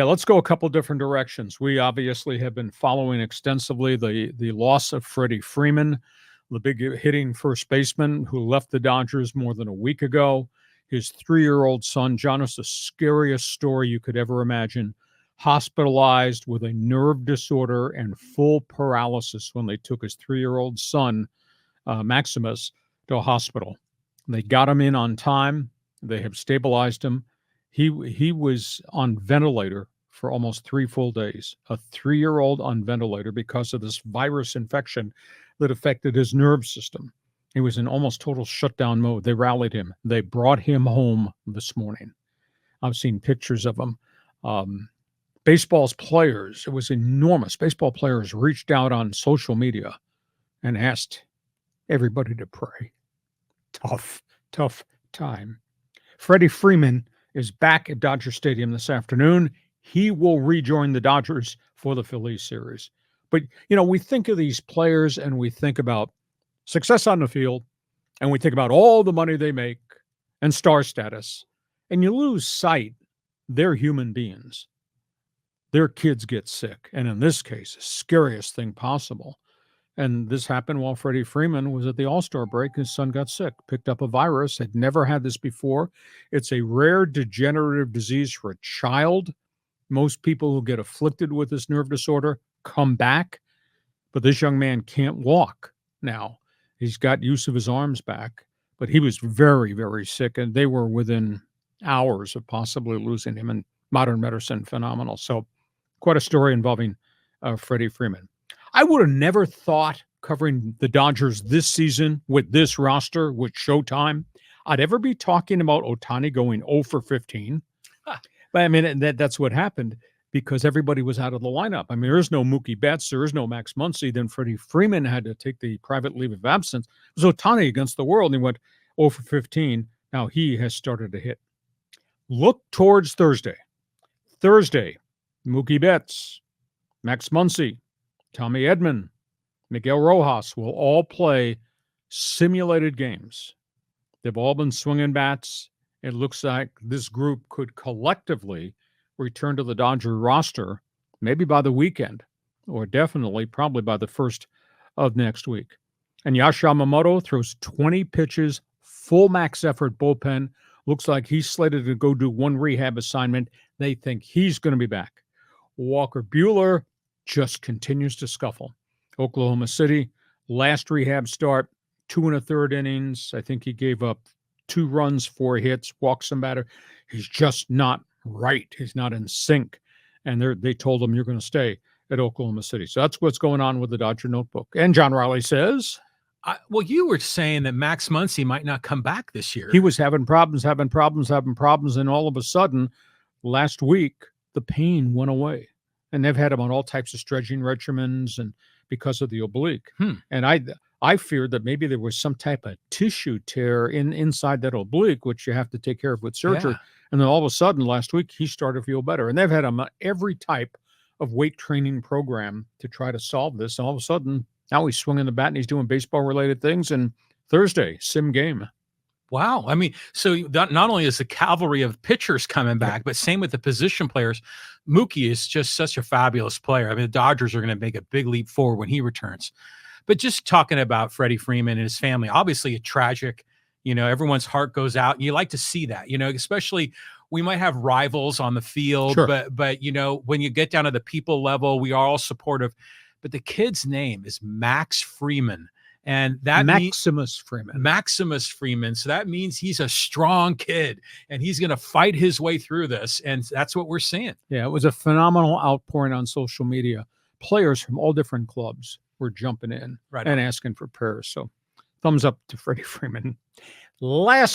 Yeah, let's go a couple different directions. We obviously have been following extensively the loss of Freddie Freeman, the big hitting first baseman who left the Dodgers more than a week ago. His 3-year-old son, John, is the scariest story you could ever imagine. Hospitalized with a nerve disorder and full paralysis when they took his 3-year-old son, Maximus, to a hospital. They got him in on time. They have stabilized him. He was on ventilator for almost 3 full days, a 3-year-old on ventilator because of this virus infection that affected his nerve system. He was in almost total shutdown mode. They rallied him. They brought him home this morning. I've seen pictures of him. Baseball's players, it was enormous. Baseball players reached out on social media and asked everybody to pray. Tough time. Freddie Freeman is back at Dodger Stadium this afternoon. He will rejoin the Dodgers for the Phillies series. But, we think of these players and we think about success on the field and we think about all the money they make and star status. And you lose sight, they're human beings. Their kids get sick. And in this case, the scariest thing possible. And this happened while Freddie Freeman was at the All-Star break. His son got sick, picked up a virus, had never had this before. It's a rare degenerative disease for a child. Most people who get afflicted with this nerve disorder come back, but this young man can't walk now. He's got use of his arms back, but he was very, very sick, and they were within hours of possibly losing him, and modern medicine, phenomenal. So quite a story involving Freddie Freeman. I would have never thought covering the Dodgers this season with this roster, with Showtime, I'd ever be talking about Ohtani going 0 for 15. But I mean, that's what happened because everybody was out of the lineup. I mean, there is no Mookie Betts. There is no Max Muncy. Then Freddie Freeman had to take the private leave of absence. It was Ohtani against the world, and he went 0 for 15. Now he has started to hit. Look towards Thursday. Thursday, Mookie Betts, Max Muncy, Tommy Edman, Miguel Rojas will all play simulated games. They've all been swinging bats. It looks like this group could collectively return to the Dodger roster maybe by the weekend, or definitely probably by the first of next week. And Yasha Yamamoto throws 20 pitches, full max effort bullpen. Looks like he's slated to go do one rehab assignment. They think he's going to be back. Walker Buehler just continues to scuffle. Oklahoma City, last rehab start, 2 1/3 innings. I think he gave up 2 runs, 4 hits, walked some batter. He's just not right. He's not in sync. And they told him, you're going to stay at Oklahoma City. So that's what's going on with the Dodger notebook. And John Riley says, well, you were saying that Max Muncy might not come back this year. He was having problems. And all of a sudden, last week, the pain went away. And they've had him on all types of stretching regimens and because of the oblique. And I feared that maybe there was some type of tissue tear inside that oblique, which you have to take care of with surgery. Yeah. And then all of a sudden, last week, he started to feel better. And they've had him on every type of weight training program to try to solve this. And all of a sudden, now he's swinging the bat and he's doing baseball-related things. And Thursday, sim game. Wow. I mean, so not only is the cavalry of pitchers coming back, but same with the position players. Mookie is just such a fabulous player. I mean, the Dodgers are going to make a big leap forward when he returns. But just talking about Freddie Freeman and his family, obviously a tragic, everyone's heart goes out. And you like to see that, especially we might have rivals on the field, sure. but when you get down to the people level, we are all supportive. But the kid's name is Max Freeman. And that Maximus Freeman. Maximus Freeman. So that means he's a strong kid and he's going to fight his way through this. And that's what we're seeing. Yeah, it was a phenomenal outpouring on social media. Players from all different clubs were jumping in and asking for prayers. So thumbs up to Freddie Freeman. Last